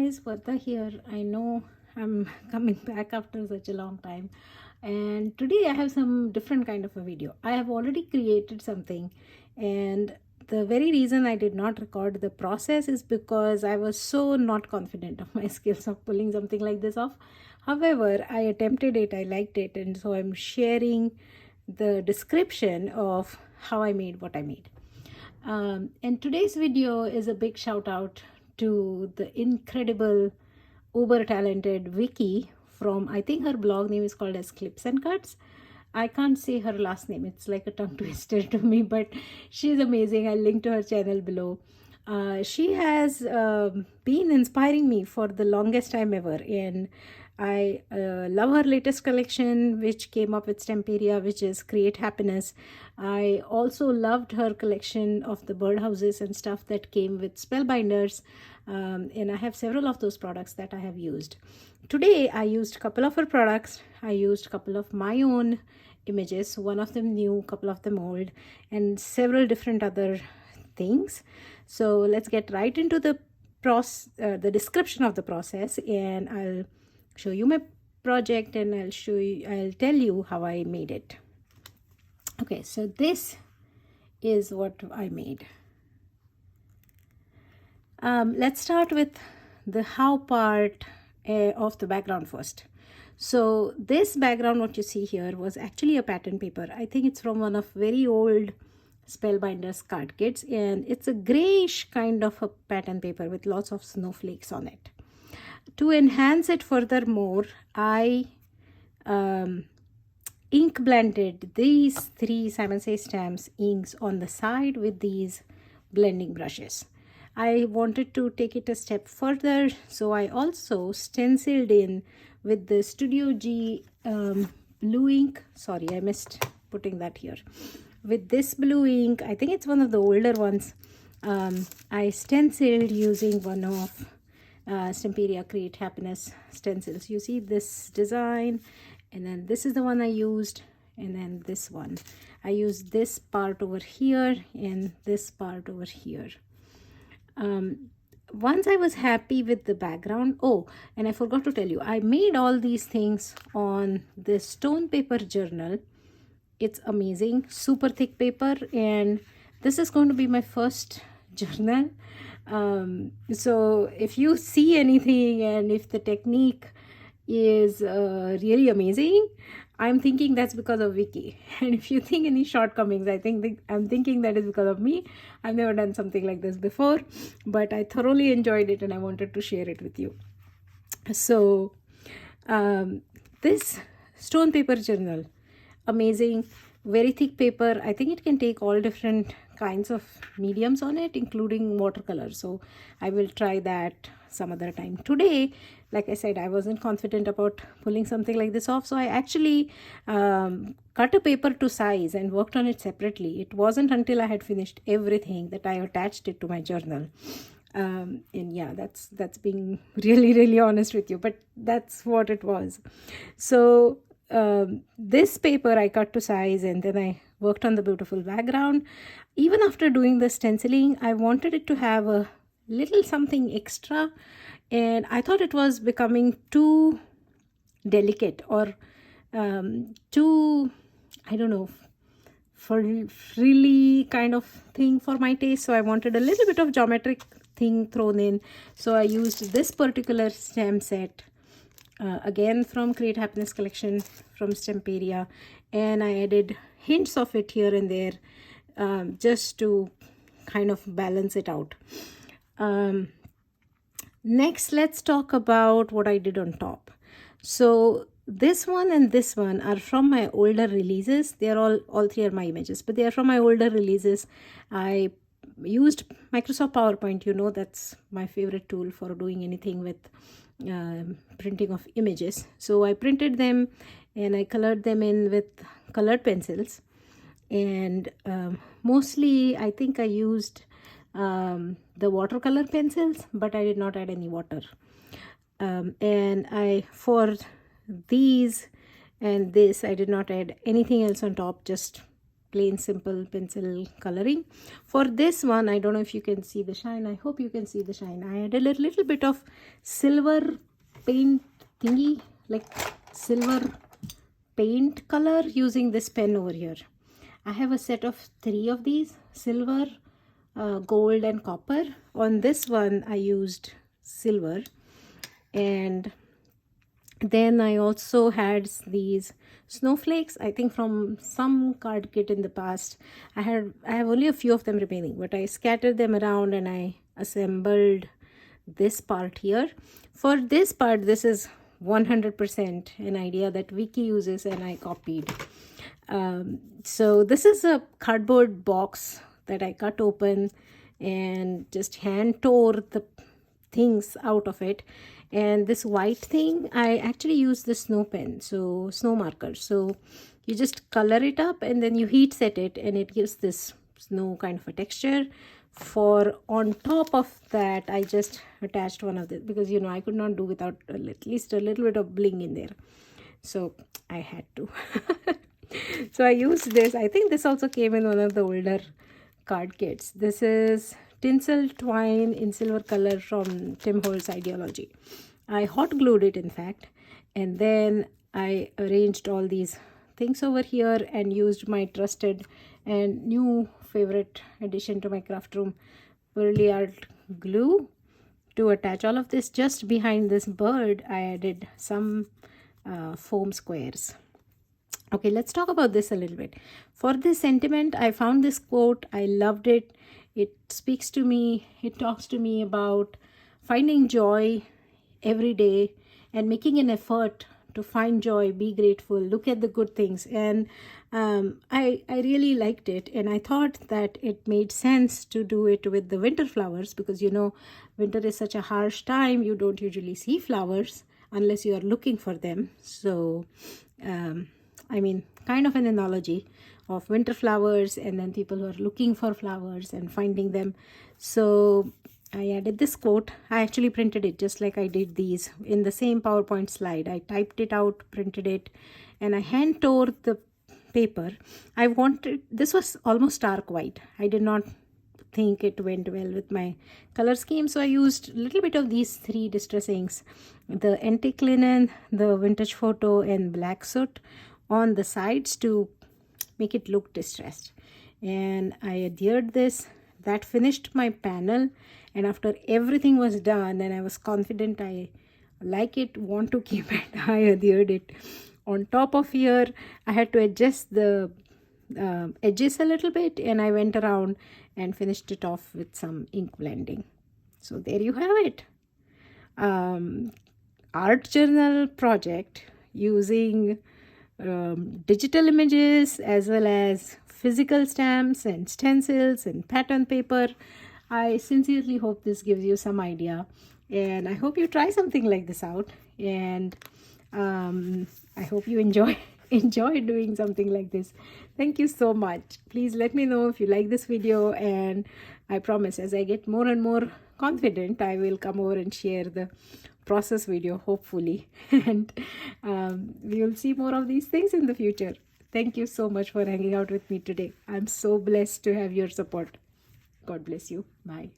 guys, Varda here. I know I'm coming back after such a long time, and today I have some different kind of a video. I have already created something, and the very reason I did not record the process is because I was so not confident of my skills of pulling something like this off. However, I attempted it, I liked it, and so I'm sharing the description of how I made what I made. And today's video is a big shout out to the incredible, uber talented Vicky from, I think her blog name is called as Clips and Cuts. I can't say her last name, it's like a tongue twister to me, but she's amazing. I'll link to her channel below. She has been inspiring me for the longest time ever, and I love her latest collection, which came up with Stamperia, which is Create Happiness. I also loved her collection of the birdhouses and stuff that came with spellbinders, and I have several of those products that I have used. Today, I used a couple of her products. I used a couple of my own images, one of them new, a couple of them old, and several different other things. So let's get right into the description of the process, and I'll show you my project and I'll tell you how I made it. Okay, so this is what I made. Let's start with the how part of the background first. So this background, what you see here, was actually a pattern paper. I think it's from one of very old Spellbinders card kits, and it's a grayish kind of a pattern paper with lots of snowflakes on it. To enhance it furthermore, I ink blended these 3 Simon Says Stamps inks on the side with these blending brushes. I wanted to take it a step further, so I also stenciled in with the Studio G blue ink. Sorry, I missed putting that here. With this blue ink, I think it's one of the older ones, I stenciled using one of Stamperia Create Happiness stencils. You see this design, and then this is the one I used, and then this one. I used this part over here and this part over here. Once I was happy with the background, oh, and I forgot to tell you, I made all these things on this stone paper journal. It's amazing, super thick paper, and this is going to be my first journal. So if you see anything and if the technique is really amazing, I'm thinking that's because of Vicky. And if you think any shortcomings, I'm thinking that is because of me. I've never done something like this before, but I thoroughly enjoyed it and I wanted to share it with you. So this stone paper journal, amazing, very thick paper. I think it can take all different kinds of mediums on it, including watercolor. So I will try that some other time. Today, like I said, I wasn't confident about pulling something like this off, so I actually cut a paper to size and worked on it separately. It wasn't until I had finished everything that I attached it to my journal. And yeah, that's being really honest with you, but that's what it was. So this paper I cut to size, and then I worked on the beautiful background. Even after doing the stenciling, I wanted it to have a little something extra, and I thought it was becoming too delicate or too, I don't know, for really kind of thing for my taste. So I wanted a little bit of geometric thing thrown in. So I used this particular stamp set, again from Create Happiness collection from Stamperia, and I added hints of it here and there, just to kind of balance it out. Next, let's talk about what I did on top. So this one and this one are from my older releases. They are all 3 are my images, but they are from my older releases. I used Microsoft PowerPoint. You know, that's my favorite tool for doing anything with printing of images. So I printed them and I colored them in with colored pencils, and mostly I think I used the watercolor pencils, but I did not add any water. And for these and this, I did not add anything else on top, just plain simple pencil coloring. For this one, I don't know if you can see the shine. I hope you can see the shine. I added a little bit of silver paint thingy, like silver paint color, using this pen over here. I have a set of 3 of these, silver, gold and copper. On this one I used silver, and then I also had these snowflakes, I think from some card kit in the past. I have only a few of them remaining, but I scattered them around and I assembled this part here. For this part, this is 100% an idea that Vicky uses and I copied. So this is a cardboard box that I cut open and just hand tore the things out of it. And this white thing, I actually use the snow pen, so snow marker. So you just color it up and then you heat set it, and it gives this snow kind of a texture. For on top of that, I just attached one of this because, you know, I could not do without at least a little bit of bling in there, so I had to. So I used this. I think this also came in one of the older card kits. This is Stencil twine in silver color from Tim Holtz Ideology. I hot glued it, in fact, and then I arranged all these things over here and used my trusted and new favorite addition to my craft room, Pearly Art glue, to attach all of this. Just behind this bird, I added some foam squares. Okay, let's talk about this a little bit. For this sentiment, I found this quote. I loved it. It speaks to me. It talks to me about finding joy every day and making an effort to find joy, be grateful, look at the good things. And I really liked it. And I thought that it made sense to do it with the winter flowers because, you know, winter is such a harsh time. You don't usually see flowers unless you are looking for them. So, I mean, kind of an analogy of winter flowers and then people who are looking for flowers and finding them. So I added this quote. I actually printed it just like I did these in the same PowerPoint slide. I typed it out, printed it, and I hand tore the paper. I wanted, this was almost stark white. I did not think it went well with my color scheme, so I used a little bit of these 3 distress inks, the antique linen, the vintage photo, and black soot on the sides to make it look distressed. And I adhered this. That finished my panel, and after everything was done and I was confident I like it, want to keep it, I adhered it on top of here. I had to adjust the edges a little bit, and I went around and finished it off with some ink blending. So there you have it. Art journal project using digital images as well as physical stamps and stencils and pattern paper. I sincerely hope this gives you some idea, and I hope you try something like this out, and I hope you enjoy doing something like this. Thank you so much. Please let me know if you like this video, and I promise as I get more and more confident, I will come over and share the process video, hopefully, and we will see more of these things in the future. Thank you so much for hanging out with me today. I'm so blessed to have your support. God bless you. Bye.